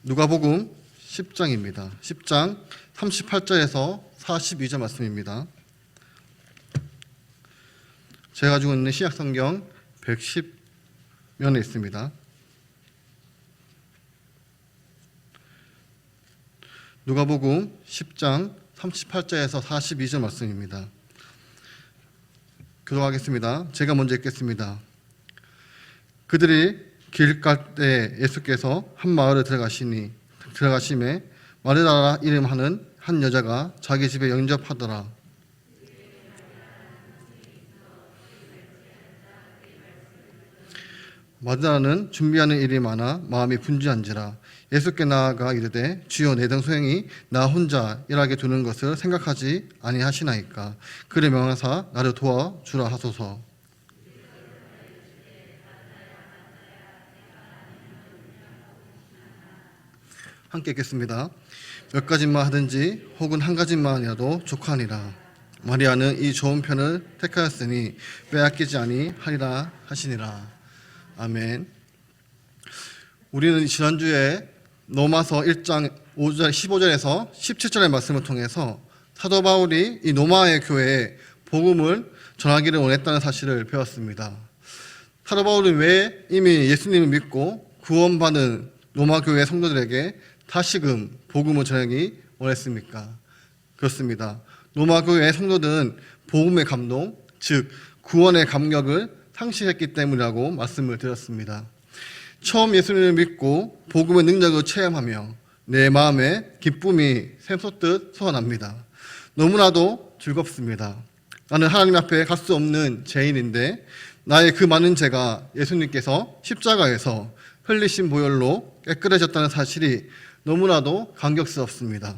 누가복음 10장입니다. 10장 38절에서 42절 말씀입니다. 제가 가지고 있는 신약성경 110면에 있습니다. 누가복음 10장 38절에서 42절 말씀입니다. 교독하겠습니다. 제가 먼저 읽겠습니다. 그들이 길 갈 때 예수께서 한 마을에 들어가심에 마르다라 이름하는 한 여자가 자기 집에 영접하더라. 마르다는 준비하는 일이 많아 마음이 분주한지라 예수께 나아가 이르되 주여 내 동생이 나 혼자 일하게 두는 것을 생각하지 아니하시나이까. 그를 명하사 나를 도와주라 하소서. 함께 읽겠습니다. 몇 가지만 하든지 혹은 한 가지만이라도 족하니라. 마리아는 이 좋은 편을 택하였으니 빼앗기지 아니하리라 하시니라. 아멘. 우리는 지난주에 로마서 1장 15절에서 17절의 말씀을 통해서 사도 바울이 이 로마의 교회에 복음을 전하기를 원했다는 사실을 배웠습니다. 사도 바울은 왜 이미 예수님을 믿고 구원받은 로마 교회 성도들에게 다시금 복음을 전하기 원했습니까? 그렇습니다. 로마 교회의 성도들은 복음의 감동, 즉 구원의 감격을 상실했기 때문이라고 말씀을 드렸습니다. 처음 예수님을 믿고 복음의 능력을 체험하며 내 마음에 기쁨이 샘솟듯 솟아납니다. 너무나도 즐겁습니다. 나는 하나님 앞에 갈 수 없는 죄인인데 나의 그 많은 죄가 예수님께서 십자가에서 흘리신 보혈로 깨끗해졌다는 사실이 너무나도 감격스럽습니다.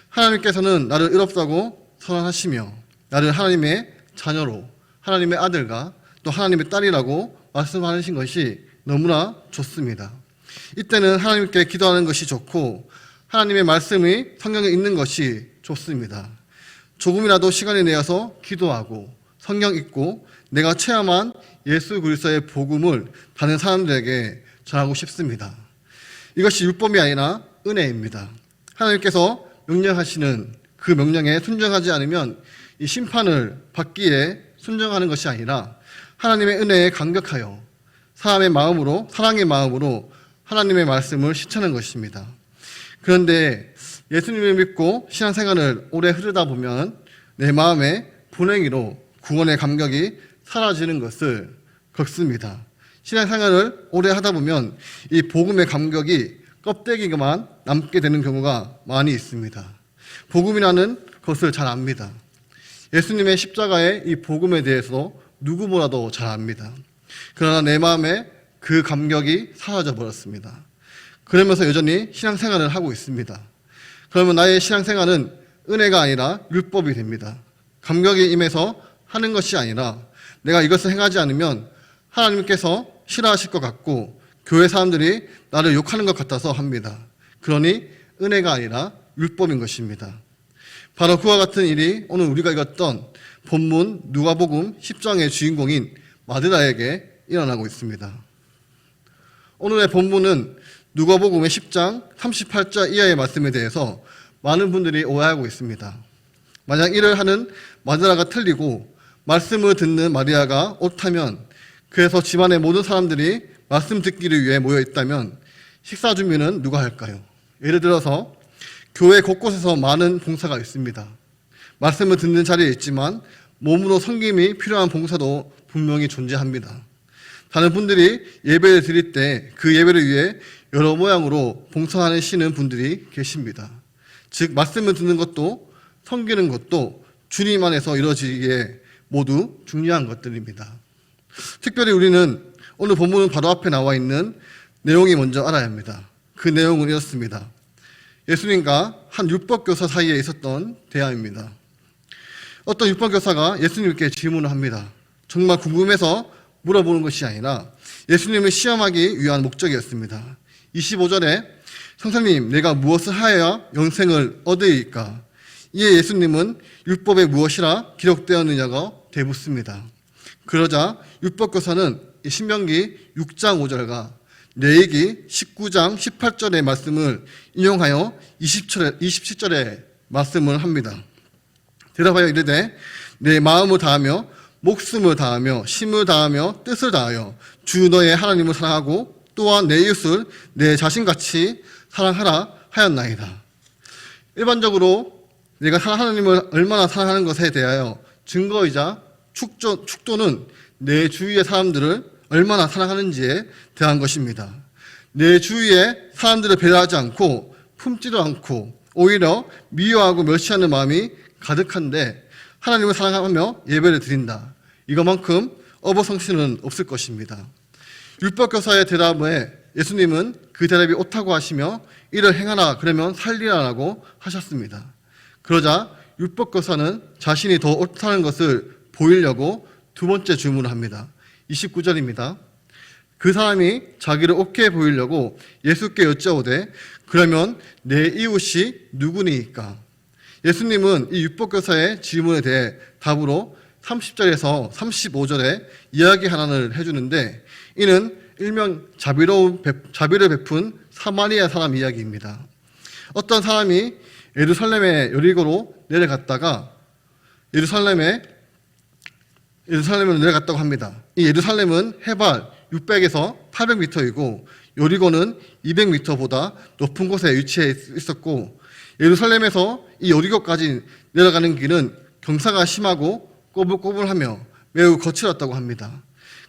하나님께서는 나를 의롭다고 선언하시며 나를 하나님의 자녀로, 하나님의 아들과 또 하나님의 딸이라고 말씀하신 것이 너무나 좋습니다. 이때는 하나님께 기도하는 것이 좋고 하나님의 말씀이 성경에 있는 것이 좋습니다. 조금이라도 시간을 내어서 기도하고 성경 읽고 내가 체험한 예수 그리스도의 복음을 다른 사람들에게 전하고 싶습니다. 이것이 율법이 아니라 은혜입니다. 하나님께서 명령하시는 그 명령에 순종하지 않으면 이 심판을 받기에 순종하는 것이 아니라 하나님의 은혜에 감격하여 사랑의 마음으로 하나님의 말씀을 실천하는 것입니다. 그런데 예수님을 믿고 신앙생활을 오래 흐르다 보면 내 마음에 분행이로 구원의 감격이 사라지는 것을 겪습니다. 신앙생활을 오래 하다 보면 이 복음의 감격이 껍데기만 남게 되는 경우가 많이 있습니다. 복음이라는 것을 잘 압니다. 예수님의 십자가의 이 복음에 대해서 누구보다도 잘 압니다. 그러나 내 마음에 그 감격이 사라져 버렸습니다. 그러면서 여전히 신앙생활을 하고 있습니다. 그러면 나의 신앙생활은 은혜가 아니라 율법이 됩니다. 감격이 임해서 하는 것이 아니라 내가 이것을 행하지 않으면 하나님께서 싫어하실 것 같고 교회 사람들이 나를 욕하는 것 같아서 합니다. 그러니 은혜가 아니라 율법인 것입니다. 바로 그와 같은 일이 오늘 우리가 읽었던 본문 누가복음 10장의 주인공인 마르다에게 일어나고 있습니다. 오늘의 본문은 누가복음의 10장 38절 이하의 말씀에 대해서 많은 분들이 오해하고 있습니다. 만약 일을 하는 마르다가 틀리고 말씀을 듣는 마리아가 옳다면, 그래서 집안의 모든 사람들이 말씀 듣기를 위해 모여 있다면 식사 준비는 누가 할까요? 예를 들어서 교회 곳곳에서 많은 봉사가 있습니다. 말씀을 듣는 자리에 있지만 몸으로 섬김이 필요한 봉사도 분명히 존재합니다. 다른 분들이 예배를 드릴 때 그 예배를 위해 여러 모양으로 봉사하시는 분들이 계십니다. 즉 말씀을 듣는 것도 섬기는 것도 주님 안에서 이루어지기에 모두 중요한 것들입니다. 특별히 우리는 오늘 본문 바로 앞에 나와 있는 내용이 먼저 알아야 합니다. 그 내용은 이렇습니다. 예수님과 한 율법교사 사이에 있었던 대화입니다. 어떤 율법교사가 예수님께 질문을 합니다. 정말 궁금해서 물어보는 것이 아니라 예수님을 시험하기 위한 목적이었습니다. 25절에 선생님, 내가 무엇을 하여야 영생을 얻으리까? 이에 예수님은 율법에 무엇이라 기록되었느냐고 되묻습니다. 그러자 율법교사는 신명기 6장 5절과 레위기 19장 18절의 말씀을 인용하여 27절의 말씀을 합니다. 대답하여 이르되 내 마음을 다하며 목숨을 다하며 힘을 다하며 뜻을 다하여 주 너의 하나님을 사랑하고 또한 내 이웃을 내 자신같이 사랑하라 하였나이다. 일반적으로 내가 하나님을 얼마나 사랑하는 것에 대하여 증거이자 축도는 내 주위의 사람들을 얼마나 사랑하는지에 대한 것입니다. 내 주위의 사람들을 배려하지 않고 품지도 않고 오히려 미워하고 멸시하는 마음이 가득한데 하나님을 사랑하며 예배를 드린다. 이것만큼 어버성씨는 없을 것입니다. 율법교사의 대답에 예수님은 그 대답이 옳다고 하시며 이를 행하라 그러면 살리라라고 하셨습니다. 그러자 율법교사는 자신이 더 옳다는 것을 보이려고 두 번째 주문을 합니다. 29절입니다. 그 사람이 자기를 옳게 보이려고 예수께 여짜오되 그러면 내 이웃이 누구니이까? 예수님은 이 율법교사의 질문에 대해 답으로 30절에서 35절에 이야기 하나를 해주는데 이는 일명 자비를 베푼 사마리아 사람 이야기입니다. 어떤 사람이 예루살렘의 여리고로 내려갔다가 예루살렘으로 내려갔다고 합니다. 이 예루살렘은 해발 600에서 800m이고 여리고는 200m보다 높은 곳에 위치해 있었고 예루살렘에서 이 여리고까지 내려가는 길은 경사가 심하고 꼬불꼬불하며 매우 거칠었다고 합니다.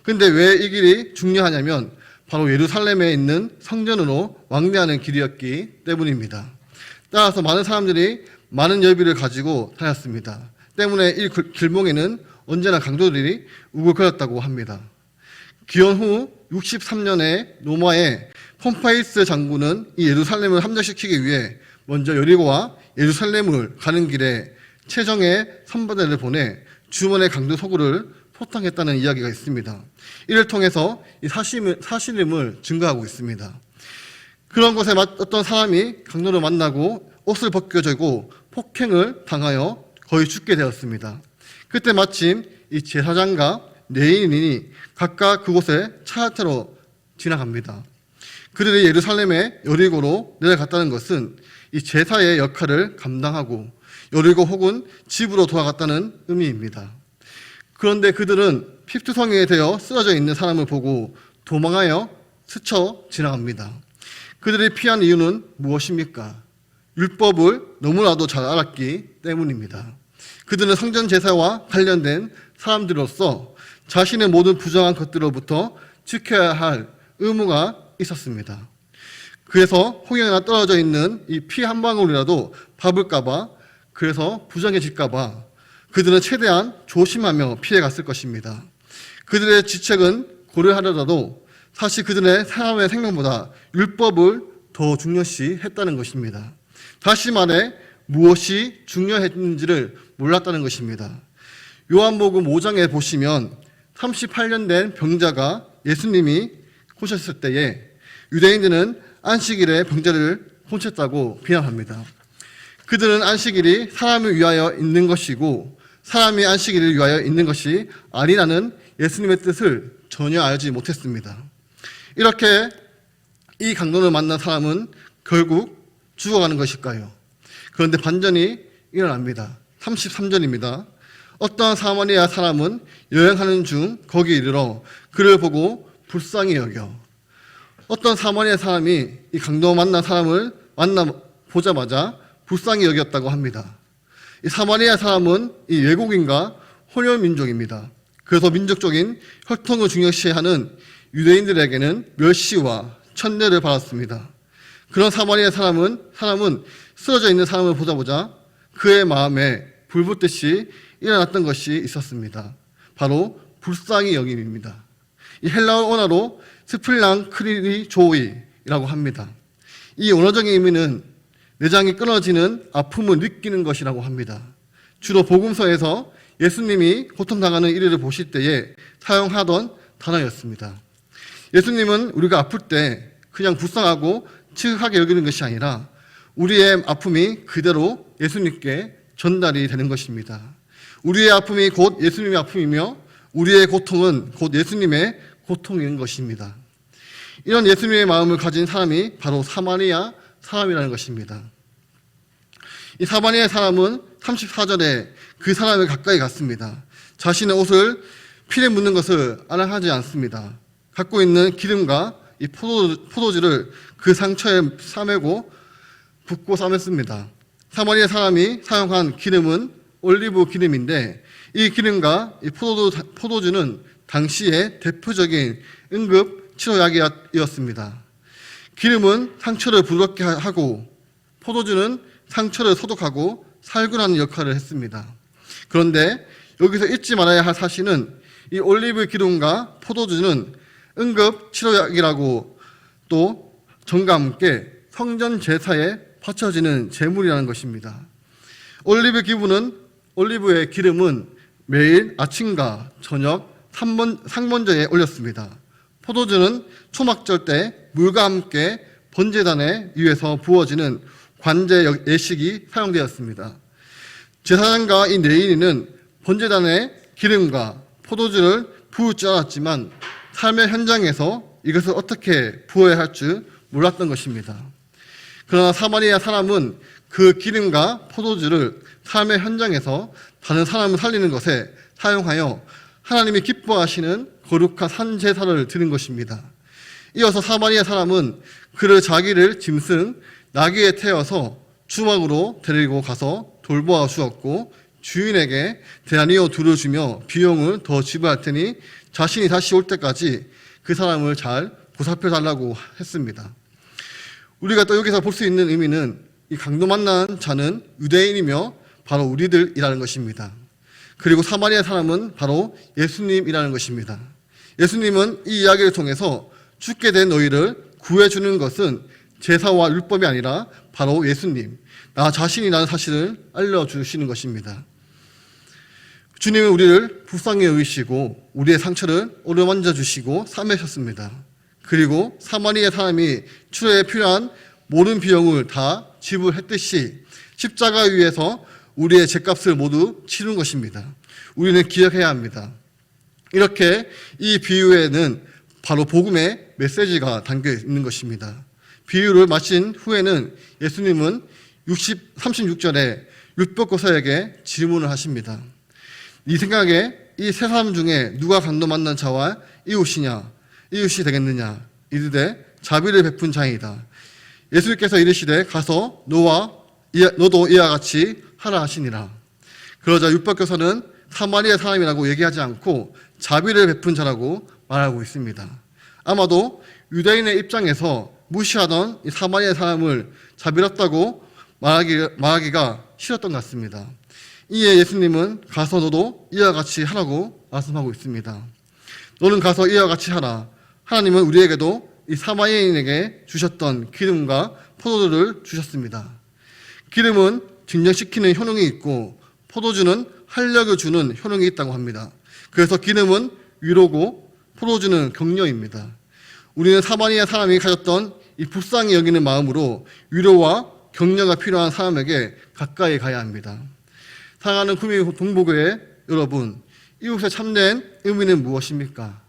근데 왜 이 길이 중요하냐면 바로 예루살렘에 있는 성전으로 왕래하는 길이었기 때문입니다. 따라서 많은 사람들이 많은 열비를 가지고 다녔습니다. 때문에 이 길목에는 언제나 강도들이 우글거렸다고 합니다. 기원 후 63년에 로마의 폼파이스 장군은 이 예루살렘을 함정시키기 위해 먼저 여리고와 예루살렘을 가는 길에 최정예 선부대를 보내 주문의 강도 소굴을 포탕했다는 이야기가 있습니다. 이를 통해서 이 사실임을 증거하고 있습니다. 그런 곳에 어떤 사람이 강도를 만나고 옷을 벗겨지고 폭행을 당하여 거의 죽게 되었습니다. 그때 마침 이 제사장과 레위인이 각각 그곳에 차례로 지나갑니다. 그들이 예루살렘의 여리고로 내려갔다는 것은 이 제사의 역할을 감당하고 여리고 혹은 집으로 돌아갔다는 의미입니다. 그런데 그들은 핍투성이에 되어 쓰러져 있는 사람을 보고 도망하여 스쳐 지나갑니다. 그들이 피한 이유는 무엇입니까? 율법을 너무나도 잘 알았기 때문입니다. 그들은 성전 제사와 관련된 사람들로서 자신의 모든 부정한 것들로부터 지켜야 할 의무가 있었습니다. 그래서 혹여나 떨어져 있는 이 피 한 방울이라도 밟을까봐, 그래서 부정해질까봐 그들은 최대한 조심하며 피해갔을 것입니다. 그들의 지책은 고려하더라도 사실 그들의 사람의 생명보다 율법을 더 중요시 했다는 것입니다. 다시 말해 무엇이 중요했는지를 몰랐다는 것입니다. 요한복음 5장에 보시면 38년 된 병자가 예수님이 고쳤을 때에 유대인들은 안식일에 병자를 훔쳤다고 비난합니다. 그들은 안식일이 사람을 위하여 있는 것이고 사람이 안식일을 위하여 있는 것이 아니라는 예수님의 뜻을 전혀 알지 못했습니다. 이렇게 이 강도를 만난 사람은 결국 죽어가는 것일까요? 그런데 반전이 일어납니다. 33절입니다. 어떠한 사마리아 사람은 여행하는 중 거기 이르러 그를 보고 불쌍히 여겨. 어떤 사마리아 사람이 이 강도 만난 사람을 보자마자 불쌍히 여겼다고 합니다. 이 사마리아 사람은 이 외국인과 혼혈 민족입니다. 그래서 민족적인 혈통을 중요시하는 유대인들에게는 멸시와 천대를 받았습니다. 그런 사마리아 사람은 쓰러져 있는 사람을 보자마자 그의 마음에 불붙듯이 일어났던 것이 있었습니다. 바로 불쌍히 여김입니다. 이 헬라어 언어로 스플랑크리조이라고 합니다. 이 언어적인 의미는 내장이 끊어지는 아픔을 느끼는 것이라고 합니다. 주로 복음서에서 예수님이 고통당하는 이들을 보실 때에 사용하던 단어였습니다. 예수님은 우리가 아플 때 그냥 불쌍하고 치흑하게 여기는 것이 아니라 우리의 아픔이 그대로 예수님께 전달이 되는 것입니다. 우리의 아픔이 곧 예수님의 아픔이며 우리의 고통은 곧 예수님의 고통인 것입니다. 이런 예수님의 마음을 가진 사람이 바로 사마리아 사람이라는 것입니다. 이 사마리아 사람은 34절에 그 사람을 가까이 갔습니다. 자신의 옷을 피에 묻는 것을 아랑하지 않습니다. 갖고 있는 기름과 이 포도주를 그 상처에 싸매고 붓고 싸맸습니다. 사마리아 사람이 사용한 기름은 올리브 기름인데 이 기름과 이 포도주는 당시의 대표적인 응급 치료약이었습니다. 기름은 상처를 부드럽게 하고 포도주는 상처를 소독하고 살균하는 역할을 했습니다. 그런데 여기서 잊지 말아야 할 사실은 이 올리브 기름과 포도주는 응급 치료약이라고 또 정과 함께 성전 제사에 바쳐지는 제물이라는 것입니다. 올리브의 기름은 매일 아침과 저녁 상번제에 올렸습니다. 포도주는 초막절 때 물과 함께 번제단에 위에서 부어지는 관제 예식이 사용되었습니다. 제사장과 이 레위인은 번제단에 기름과 포도주를 부을 줄 알았지만 삶의 현장에서 이것을 어떻게 부어야 할 줄 몰랐던 것입니다. 그러나 사마리아 사람은 그 기름과 포도주를 삶의 현장에서 다른 사람을 살리는 것에 사용하여 하나님이 기뻐하시는 거룩한 산제사를 드린 것입니다. 이어서 사마리아 사람은 그를 자기를 짐승 나귀에 태워서 주막으로 데리고 가서 돌보아 주었고 주인에게 데나리오 둘을 주며 비용을 더 지불할 테니 자신이 다시 올 때까지 그 사람을 잘 보살펴 달라고 했습니다. 우리가 또 여기서 볼 수 있는 의미는 이 강도 만난 자는 유대인이며 바로 우리들이라는 것입니다. 그리고 사마리아 사람은 바로 예수님이라는 것입니다. 예수님은 이 이야기를 통해서 죽게 된 너희를 구해주는 것은 제사와 율법이 아니라 바로 예수님, 나 자신이라는 사실을 알려주시는 것입니다. 주님은 우리를 불쌍히 여기시고 우리의 상처를 어루만져 주시고 싸매셨습니다. 그리고 사마리아 사람이 치료에 필요한 모든 비용을 다 지불했듯이 십자가 위에서 우리의 죄값을 모두 치른 것입니다. 우리는 기억해야 합니다. 이렇게 이 비유에는 바로 복음의 메시지가 담겨 있는 것입니다. 비유를 마친 후에는 예수님은 36절에 율법교사에게 질문을 하십니다. 네 생각에 이 세 사람 중에 누가 강도 만난 자와 이웃이 되겠느냐? 이르되 자비를 베푼 자이다. 예수님께서 이르시되 가서 너도 이와 같이 하라 하시니라. 그러자 율법교사는 사마리아 사람이라고 얘기하지 않고 자비를 베푼 자라고 말하고 있습니다. 아마도 유대인의 입장에서 무시하던 이 사마리아 사람을 자비롭다고 말하기가 싫었던 것 같습니다. 이에 예수님은 가서 너도 이와 같이 하라고 말씀하고 있습니다. 너는 가서 이와 같이 하라. 하나님은 우리에게도 이 사마리아인에게 주셨던 기름과 포도주를 주셨습니다. 기름은 진정시키는 효능이 있고 포도주는 활력을 주는 효능이 있다고 합니다. 그래서 기름은 위로고 포도주는 격려입니다. 우리는 사마리아 사람이 가졌던 이 불쌍히 여기는 마음으로 위로와 격려가 필요한 사람에게 가까이 가야 합니다. 사랑하는 구미 동부교회 여러분, 이웃의 참된 의미는 무엇입니까?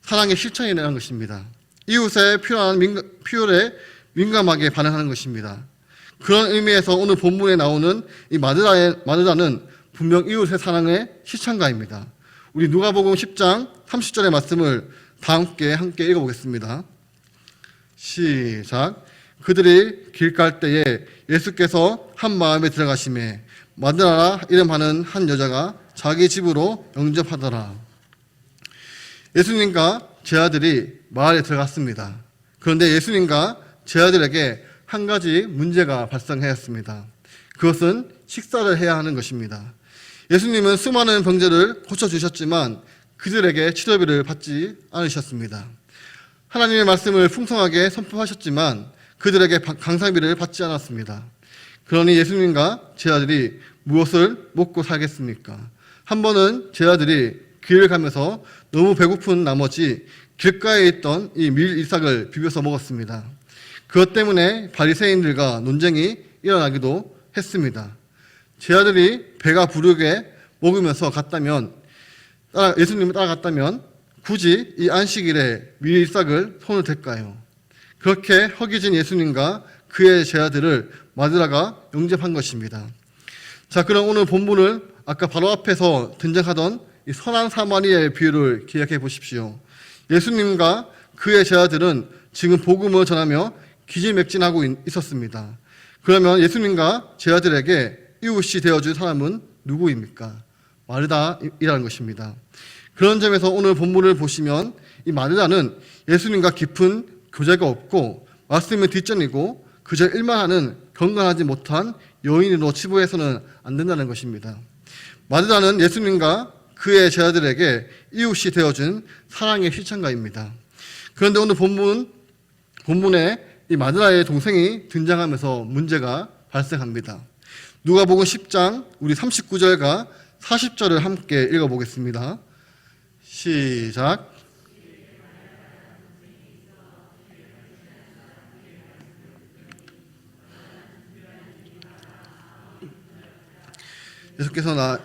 사랑의 실천이라는 것입니다. 이웃의 필요에 민감하게 반응하는 것입니다. 그런 의미에서 오늘 본문에 나오는 이 마르다는 분명 이웃의 사랑의 실천가입니다. 우리 누가복음 10장 30절의 말씀을 다 함께 읽어보겠습니다. 시작. 그들이 길 갈 때에 예수께서 한 마을에 들어가시매 마르다라 이름하는 한 여자가 자기 집으로 영접하더라. 예수님과 제 아들이 마을에 들어갔습니다. 그런데 예수님과 제 아들에게 한 가지 문제가 발생하였습니다. 그것은 식사를 해야 하는 것입니다. 예수님은 수많은 병자를 고쳐주셨지만 그들에게 치료비를 받지 않으셨습니다. 하나님의 말씀을 풍성하게 선포하셨지만 그들에게 강사비를 받지 않았습니다. 그러니 예수님과 제 아들이 무엇을 먹고 살겠습니까? 한 번은 제 아들이 길을 가면서 너무 배고픈 나머지 길가에 있던 이 밀 이삭을 비벼서 먹었습니다. 그것 때문에 바리새인들과 논쟁이 일어나기도 했습니다. 제 아들이 배가 부르게 먹으면서 예수님을 따라갔다면 굳이 이 안식일에 밀싹을 손을 댈까요? 그렇게 허기진 예수님과 그의 제자들을 마리아가 영접한 것입니다. 자, 그럼 오늘 본문을 아까 바로 앞에서 등장하던 이 선한 사마리아의 비유를 기억해 보십시오. 예수님과 그의 제자들은 지금 복음을 전하며 기진맥진하고 있었습니다. 그러면 예수님과 제자들에게 이웃이 되어줄 사람은 누구입니까? 마르다이라는 것입니다. 그런 점에서 오늘 본문을 보시면 이 마르다는 예수님과 깊은 교제가 없고 말씀의 뒷전이고 그저 일만 하는 경건하지 못한 여인으로 치부해서는 안 된다는 것입니다. 마르다는 예수님과 그의 제자들에게 이웃이 되어준 사랑의 실천가입니다. 그런데 오늘 본문에 이 마르다의 동생이 등장하면서 문제가 발생합니다. 누가복음 10장 우리 39절과 40절을 함께 읽어보겠습니다. 시작. 예수께서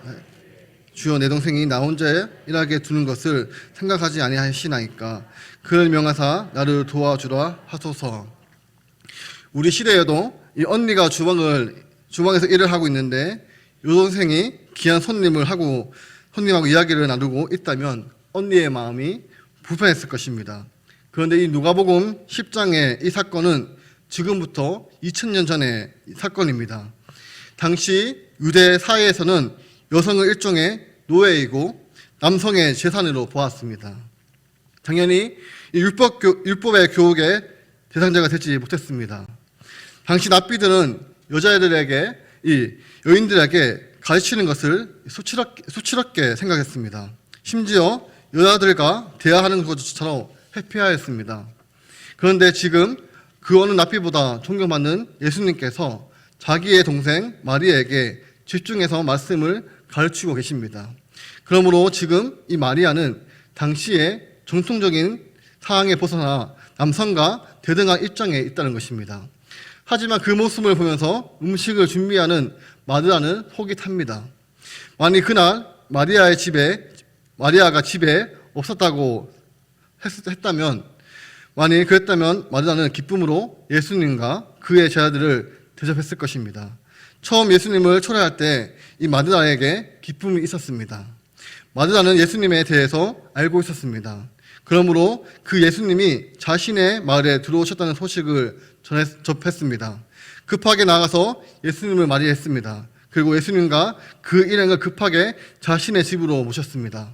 주여 내 동생이 나 혼자 일하게 두는 것을 생각하지 아니하시나이까 그를 명하사 나를 도와주라 하소서. 우리 시대에도 이 언니가 주방에서 일을 하고 있는데 이 동생이 귀한 손님하고 이야기를 나누고 있다면 언니의 마음이 불편했을 것입니다. 그런데 이 누가복음 10장의 이 사건은 지금부터 2000년 전의 사건입니다. 당시 유대 사회에서는 여성을 일종의 노예이고 남성의 재산으로 보았습니다. 당연히 이 율법의 교육의 대상자가 되지 못했습니다. 당시 랍비들은 여자애들에게 이 여인들에게 가르치는 것을 수치롭게 생각했습니다. 심지어 여자들과 대화하는 것조차도 회피하였습니다. 그런데 지금 그 어느 랍비보다 존경받는 예수님께서 자기의 동생 마리아에게 집중해서 말씀을 가르치고 계십니다. 그러므로 지금 이 마리아는 당시의 정통적인 상황에 벗어나 남성과 대등한 입장에 있다는 것입니다. 하지만 그 모습을 보면서 음식을 준비하는 마리아는 속이 탑니다. 만약 그날 마리아가 집에 없었다고 했다면, 만약 그랬다면 마리아는 기쁨으로 예수님과 그의 제자들을 대접했을 것입니다. 처음 예수님을 초대할 때 이 마리아에게 기쁨이 있었습니다. 마리아는 예수님에 대해서 알고 있었습니다. 그러므로 그 예수님이 자신의 마을에 들어오셨다는 소식을 접했습니다. 급하게 나가서 예수님을 맞이했습니다. 그리고 예수님과 그 일행을 급하게 자신의 집으로 모셨습니다.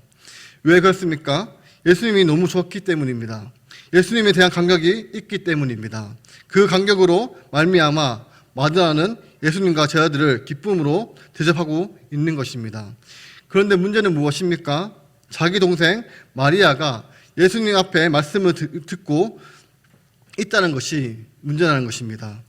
왜 그렇습니까? 예수님이 너무 좋았기 때문입니다. 예수님에 대한 감격이 있기 때문입니다. 그 감격으로 말미암아 마리아는 예수님과 제자들을 기쁨으로 대접하고 있는 것입니다. 그런데 문제는 무엇입니까? 자기 동생 마리아가 예수님 앞에 말씀을 듣고 있다는 것이 문제라는 것입니다.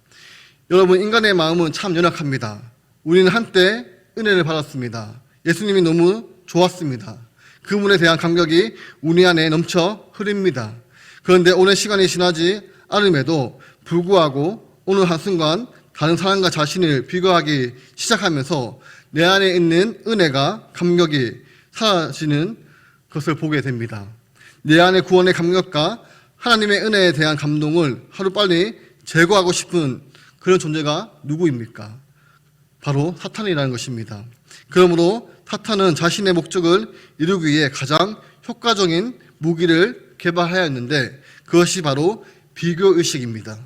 여러분, 인간의 마음은 참 연약합니다. 우리는 한때 은혜를 받았습니다. 예수님이 너무 좋았습니다. 그분에 대한 감격이 우리 안에 넘쳐 흐릅니다. 그런데 오랜 시간이 지나지 않음에도 불구하고 오늘 한순간 다른 사람과 자신을 비교하기 시작하면서 내 안에 있는 은혜가 감격이 사라지는 것을 보게 됩니다. 내 안의 구원의 감격과 하나님의 은혜에 대한 감동을 하루빨리 제거하고 싶은 그런 존재가 누구입니까? 바로 사탄이라는 것입니다. 그러므로 사탄은 자신의 목적을 이루기 위해 가장 효과적인 무기를 개발하였는데 그것이 바로 비교의식입니다.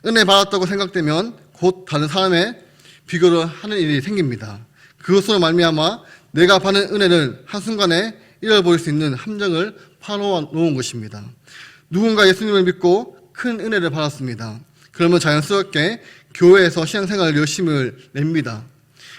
은혜 받았다고 생각되면 곧 다른 사람의 비교를 하는 일이 생깁니다. 그것으로 말미암아 내가 받는 은혜를 한순간에 잃어버릴 수 있는 함정을 파놓은 것입니다. 누군가 예수님을 믿고 큰 은혜를 받았습니다. 그러면 자연스럽게 교회에서 신앙생활을 열심히 냅니다.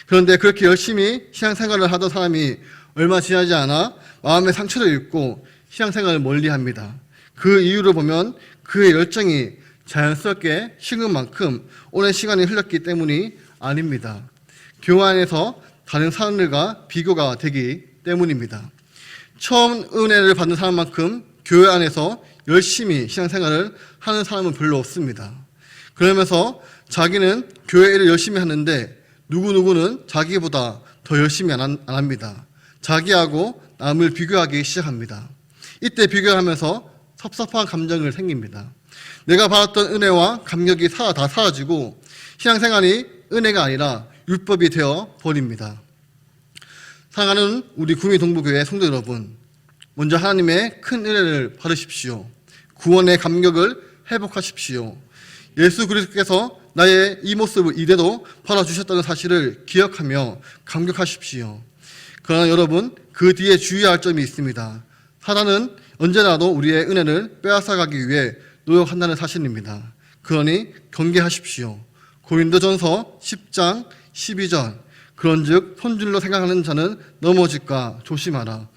그런데 그렇게 열심히 신앙생활을 하던 사람이 얼마 지나지 않아 마음의 상처를 입고 신앙생활을 멀리합니다. 그 이유를 보면 그의 열정이 자연스럽게 식은 만큼 오랜 시간이 흘렀기 때문이 아닙니다. 교회 안에서 다른 사람들과 비교가 되기 때문입니다. 처음 은혜를 받는 사람만큼 교회 안에서 열심히 신앙생활을 하는 사람은 별로 없습니다. 그러면서 자기는 교회 일을 열심히 하는데 누구는 자기보다 더 열심히 안 합니다. 자기하고 남을 비교하기 시작합니다. 이때 비교하면서 섭섭한 감정을 생깁니다. 내가 받았던 은혜와 감격이 다 사라지고 신앙생활이 은혜가 아니라 율법이 되어 버립니다. 사랑하는 우리 구미동부교회 성도 여러분, 먼저 하나님의 큰 은혜를 받으십시오. 구원의 감격을 회복하십시오. 예수 그리스도께서 나의 이 모습을 이대로 받아주셨다는 사실을 기억하며 감격하십시오. 그러나 여러분, 그 뒤에 주의해야 할 점이 있습니다. 사단은 언제라도 우리의 은혜를 빼앗아가기 위해 노력한다는 사실입니다. 그러니 경계하십시오. 고린도전서 10장 12절, 그런즉 손줄로 생각하는 자는 넘어질까 조심하라.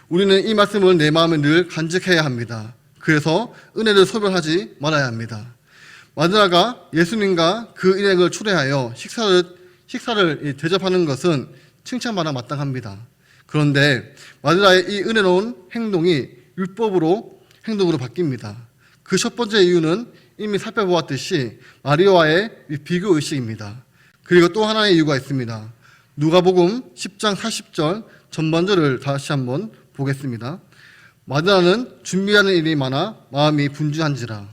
우리는 이 말씀을 내 마음에 늘 간직해야 합니다. 그래서 은혜를 소멸하지 말아야 합니다. 마누라가 예수님과 그 일행을 초대하여 식사를 대접하는 것은 칭찬받아 마땅합니다. 그런데 마누라의 이 은혜로운 행동이 율법으로 행동으로 바뀝니다. 그 첫 번째 이유는 이미 살펴보았듯이 마리아와의 비교 의식입니다. 그리고 또 하나의 이유가 있습니다. 누가복음 10장 40절 전반절을 다시 한번 보겠습니다. 마누라는 준비하는 일이 많아 마음이 분주한지라.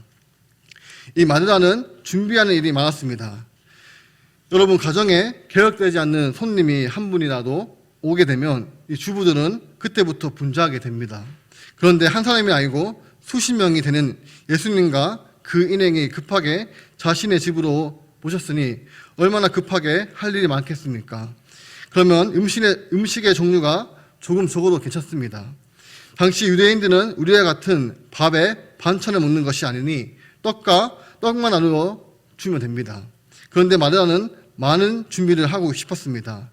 이 마누라는 준비하는 일이 많았습니다. 여러분, 가정에 계획되지 않는 손님이 한 분이라도 오게 되면 이 주부들은 그때부터 분주하게 됩니다. 그런데 한 사람이 아니고 수십 명이 되는 예수님과 그 일행이 급하게 자신의 집으로 모셨으니 얼마나 급하게 할 일이 많겠습니까? 그러면 음식의 종류가 조금 적어도 괜찮습니다. 당시 유대인들은 우리와 같은 밥에 반찬을 먹는 것이 아니니 떡만 나누어 주면 됩니다. 그런데 마리아는 많은 준비를 하고 싶었습니다.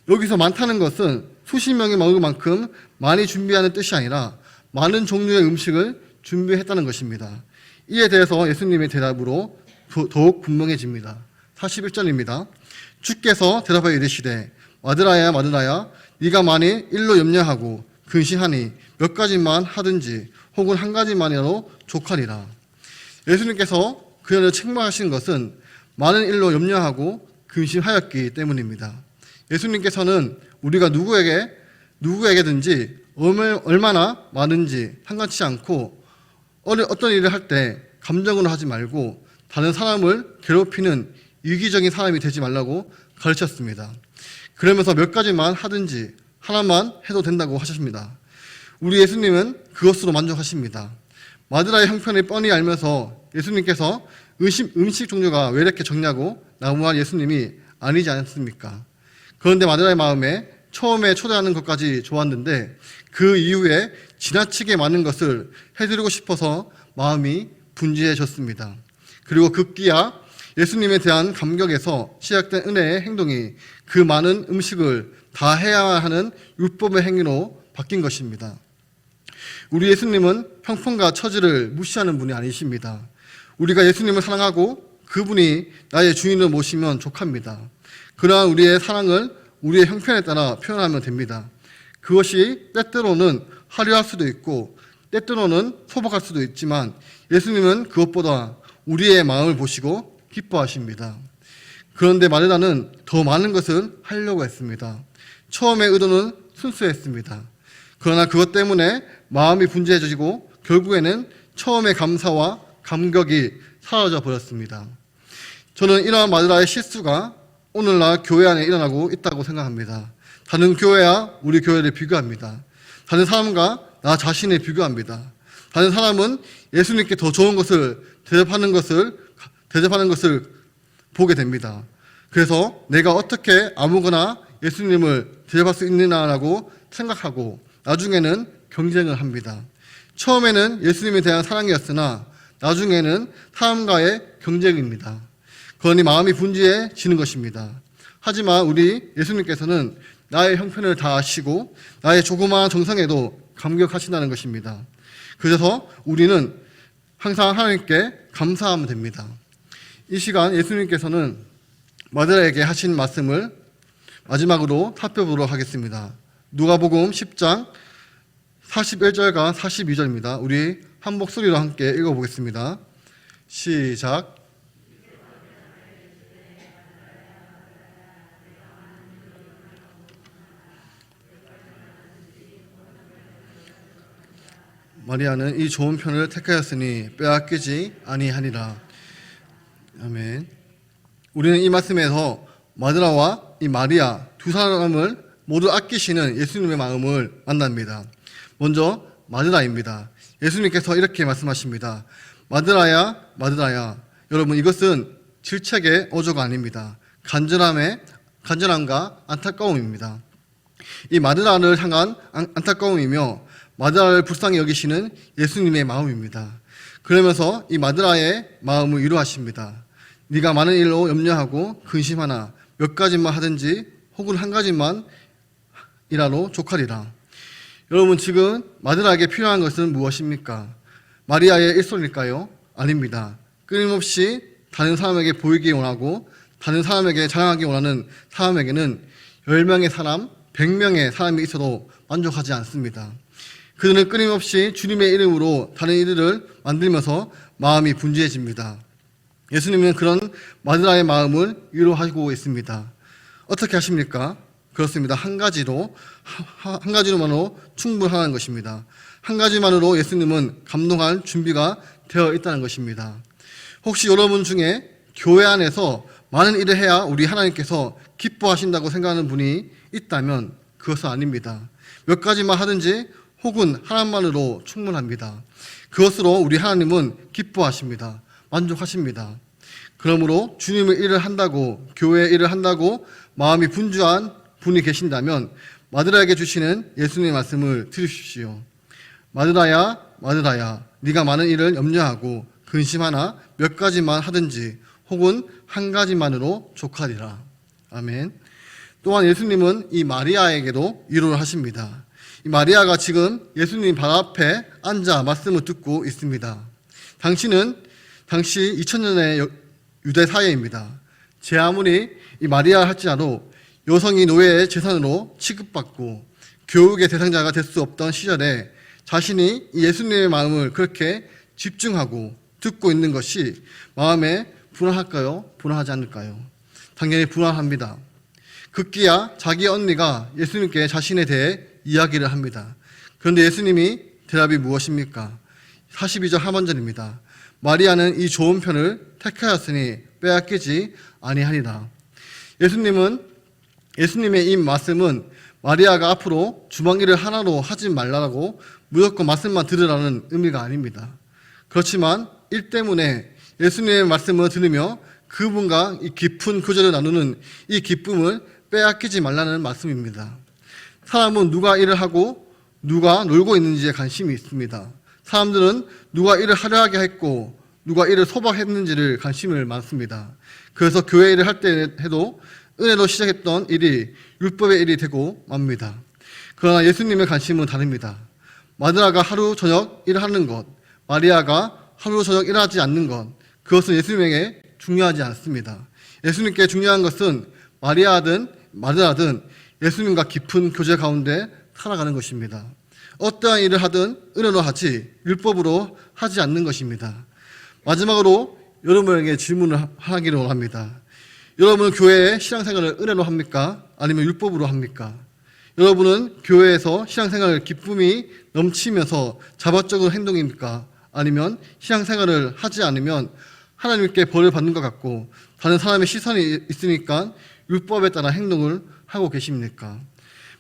여기서 많다는 것은 수십 명이 먹을 만큼 많이 준비하는 뜻이 아니라 많은 종류의 음식을 준비했다는 것입니다. 이에 대해서 예수님의 대답으로 더욱 분명해집니다. 41절입니다. 주께서 대답하여 이르시되 마누라야 마누라야, 네가 만일 일로 염려하고 근심하니 몇 가지만 하든지 혹은 한 가지만이라도 족하리라. 예수님께서 그녀를 책망하신 것은 많은 일로 염려하고 근심하였기 때문입니다. 예수님께서는 우리가 누구에게든지 얼마나 많은지 상관치 않고 어떤 일을 할 때 감정으로 하지 말고 다른 사람을 괴롭히는 이기적인 사람이 되지 말라고 가르쳤습니다. 그러면서 몇 가지만 하든지 하나만 해도 된다고 하셨습니다. 우리 예수님은 그것으로 만족하십니다. 마누라의 형편을 뻔히 알면서 예수님께서 음식 종류가 왜 이렇게 적냐고 나무한 예수님이 아니지 않습니까? 그런데 마누라의 마음에 처음에 초대하는 것까지 좋았는데 그 이후에 지나치게 많은 것을 해드리고 싶어서 마음이 분주해졌습니다. 그리고 급기야 예수님에 대한 감격에서 시작된 은혜의 행동이 그 많은 음식을 다 해야 하는 율법의 행위로 바뀐 것입니다. 우리 예수님은 형편과 처지를 무시하는 분이 아니십니다. 우리가 예수님을 사랑하고 그분이 나의 주인을 모시면 족합니다. 그러한 우리의 사랑을 우리의 형편에 따라 표현하면 됩니다. 그것이 때때로는 화려할 수도 있고 때때로는 소박할 수도 있지만 예수님은 그것보다 우리의 마음을 보시고 기뻐하십니다. 그런데 마리아는 더 많은 것을 하려고 했습니다. 처음의 의도는 순수했습니다. 그러나 그것 때문에 마음이 분주해지고 결국에는 처음의 감사와 감격이 사라져 버렸습니다. 저는 이러한 마리아의 실수가 오늘날 교회 안에 일어나고 있다고 생각합니다. 다른 교회와 우리 교회를 비교합니다. 다른 사람과 나 자신을 비교합니다. 다른 사람은 예수님께 더 좋은 것을 대접하는 것을 보게 됩니다. 그래서 내가 어떻게 아무거나 예수님을 대접할 수 있느냐라고 생각하고 나중에는 경쟁을 합니다. 처음에는 예수님에 대한 사랑이었으나 나중에는 사람과의 경쟁입니다. 그러니 마음이 분주해지는 것입니다. 하지만 우리 예수님께서는 나의 형편을 다 아시고 나의 조그마한 정성에도 감격하신다는 것입니다. 그래서 우리는 항상 하나님께 감사하면 됩니다. 이 시간 예수님께서는 마리아에게 하신 말씀을 마지막으로 살펴보도록 하겠습니다. 누가복음 10장 41절과 42절입니다. 우리 한 목소리로 함께 읽어보겠습니다. 시작. 마리아는 이 좋은 편을 택하였으니 빼앗기지 아니하니라. 아멘. 우리는 이 말씀에서 마드라와 이 마리아 두 사람을 모두 아끼시는 예수님의 마음을 만납니다. 먼저 마드라입니다. 예수님께서 이렇게 말씀하십니다. 마드라야, 마드라야. 여러분, 이것은 질책의 어조가 아닙니다. 간절함과 안타까움입니다. 이 마드라를 향한 안타까움이며 마드라를 불쌍히 여기시는 예수님의 마음입니다. 그러면서 이 마드라의 마음을 위로하십니다. 네가 많은 일로 염려하고 근심하나 몇 가지만 하든지 혹은 한 가지만 이라로 족하리라. 여러분, 지금 마드라에게 필요한 것은 무엇입니까? 마리아의 일손일까요? 아닙니다. 끊임없이 다른 사람에게 보이기 원하고 다른 사람에게 자랑하기 원하는 사람에게는 10명의 사람, 100명의 사람이 있어도 만족하지 않습니다. 그들은 끊임없이 주님의 이름으로 다른 이들을 만들면서 마음이 분주해집니다. 예수님은 그런 마드라의 마음을 위로하고 있습니다. 어떻게 하십니까? 그렇습니다. 한 가지로만으로 충분하다는 것입니다. 한 가지만으로 예수님은 감동할 준비가 되어 있다는 것입니다. 혹시 여러분 중에 교회 안에서 많은 일을 해야 우리 하나님께서 기뻐하신다고 생각하는 분이 있다면 그것은 아닙니다. 몇 가지만 하든지 혹은 하나만으로 충분합니다. 그것으로 우리 하나님은 기뻐하십니다. 만족하십니다. 그러므로 주님의 일을 한다고, 교회의 일을 한다고 마음이 분주한 분이 계신다면 마드라에게 주시는 예수님의 말씀을 들으십시오. 마드라야, 마드라야, 네가 많은 일을 염려하고 근심하나 몇 가지만 하든지 혹은 한 가지만으로 족하리라. 아멘. 또한 예수님은 이 마리아에게도 위로를 하십니다. 이 마리아가 지금 예수님 발 앞에 앉아 말씀을 듣고 있습니다. 당시 2000년의 유대 사회입니다. 제 아무리 이 마리아 할지라도 여성이 노예의 재산으로 취급받고 교육의 대상자가 될 수 없던 시절에 자신이 예수님의 마음을 그렇게 집중하고 듣고 있는 것이 마음에 불안할까요? 불안하지 않을까요? 당연히 불안합니다. 급기야 자기 언니가 예수님께 자신에 대해 이야기를 합니다. 그런데 예수님이 대답이 무엇입니까? 42절 하반절입니다. 마리아는 이 좋은 편을 택하였으니 빼앗기지 아니하니라. 예수님의 이 말씀은 마리아가 앞으로 주방일을 하나도 하지 말라고 무조건 말씀만 들으라는 의미가 아닙니다. 그렇지만 일 때문에 예수님의 말씀을 들으며 그분과 이 깊은 교제를 나누는 이 기쁨을 빼앗기지 말라는 말씀입니다. 사람은 누가 일을 하고 누가 놀고 있는지에 관심이 있습니다. 사람들은 누가 일을 하려 하게 했고 누가 일을 소박했는지를 관심을 많습니다. 그래서 교회 일을 할 때 해도 은혜로 시작했던 일이 율법의 일이 되고 맙니다. 그러나 예수님의 관심은 다릅니다. 마드라가 하루 저녁 일하는 것, 마리아가 하루 저녁 일하지 않는 것, 그것은 예수님에게 중요하지 않습니다. 예수님께 중요한 것은 마리아든 마드라든 예수님과 깊은 교제 가운데 살아가는 것입니다. 어떠한 일을 하든 은혜로 하지 율법으로 하지 않는 것입니다. 마지막으로 여러분에게 질문을 하기를 원합니다. 여러분은 교회의 신앙생활을 은혜로 합니까? 아니면 율법으로 합니까? 여러분은 교회에서 신앙생활을 기쁨이 넘치면서 자발적으로 행동입니까? 아니면 신앙생활을 하지 않으면 하나님께 벌을 받는 것 같고 다른 사람의 시선이 있으니까 율법에 따라 행동을 하고 계십니까?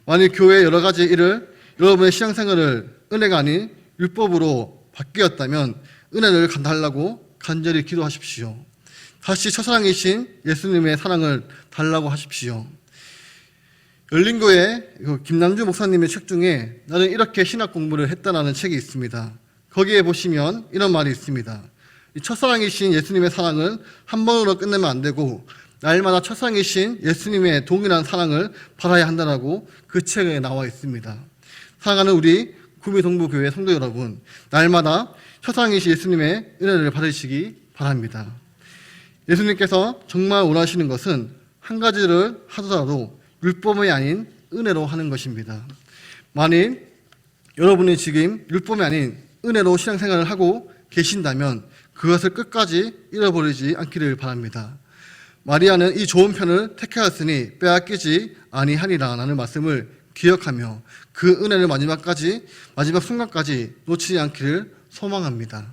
만일 교회의 여러 가지 일을 여러분의 신앙생활을 은혜가 아닌 율법으로 바뀌었다면 은혜를 달라고 간절히 기도하십시오. 다시 첫사랑이신 예수님의 사랑을 달라고 하십시오. 열린교회 김남주 목사님의 책 중에 나는 이렇게 신학 공부를 했다라는 책이 있습니다. 거기에 보시면 이런 말이 있습니다. 이 첫사랑이신 예수님의 사랑은 한 번으로 끝내면 안 되고 날마다 첫사랑이신 예수님의 동일한 사랑을 받아야 한다라고 그 책에 나와 있습니다. 사랑하는 우리 구미동부교회 성도 여러분, 날마다 첫사랑이신 예수님의 은혜를 받으시기 바랍니다. 예수님께서 정말 원하시는 것은 한 가지를 하더라도 율법이 아닌 은혜로 하는 것입니다. 만일 여러분이 지금 율법이 아닌 은혜로 신앙생활을 하고 계신다면 그것을 끝까지 잃어버리지 않기를 바랍니다. 마리아는 이 좋은 편을 택하였으니 빼앗기지 아니하리라 라는 말씀을 기억하며 그 은혜를 마지막 순간까지 놓치지 않기를 소망합니다.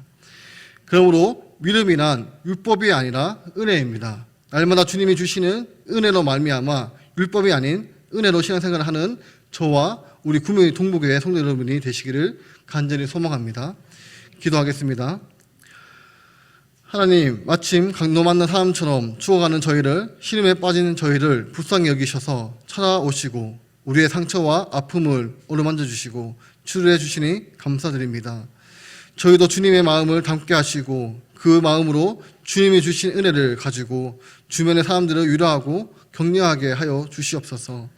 그러므로 믿음이란 율법이 아니라 은혜입니다. 날마다 주님이 주시는 은혜로 말미암아 율법이 아닌 은혜로 신앙생활을 하는 저와 우리 구미 동부교회 성도 여러분이 되시기를 간절히 소망합니다. 기도하겠습니다. 하나님, 마침 강도 만난 사람처럼 죽어가는 저희를, 시름에 빠진 저희를 불쌍히 여기셔서 찾아오시고 우리의 상처와 아픔을 어루만져 주시고 치료해 주시니 감사드립니다. 저희도 주님의 마음을 담게 하시고 그 마음으로 주님이 주신 은혜를 가지고 주변의 사람들을 위로하고 격려하게 하여 주시옵소서.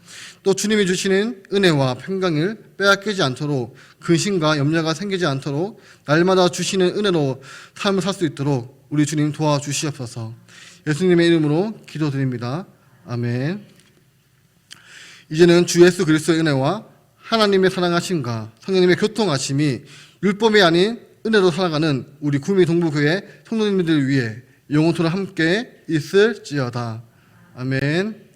또 주님이 주시는 은혜와 평강을 빼앗기지 않도록 근심과 염려가 생기지 않도록 날마다 주시는 은혜로 삶을 살 수 있도록 우리 주님 도와주시옵소서. 예수님의 이름으로 기도드립니다. 아멘. 이제는 주 예수 그리스도의 은혜와 하나님의 사랑하심과 성령님의 교통하심이 율법이 아닌 은혜로 살아가는 우리 구미 동부교회 성도님들 위해 영원토록 함께 있을지어다. 아멘.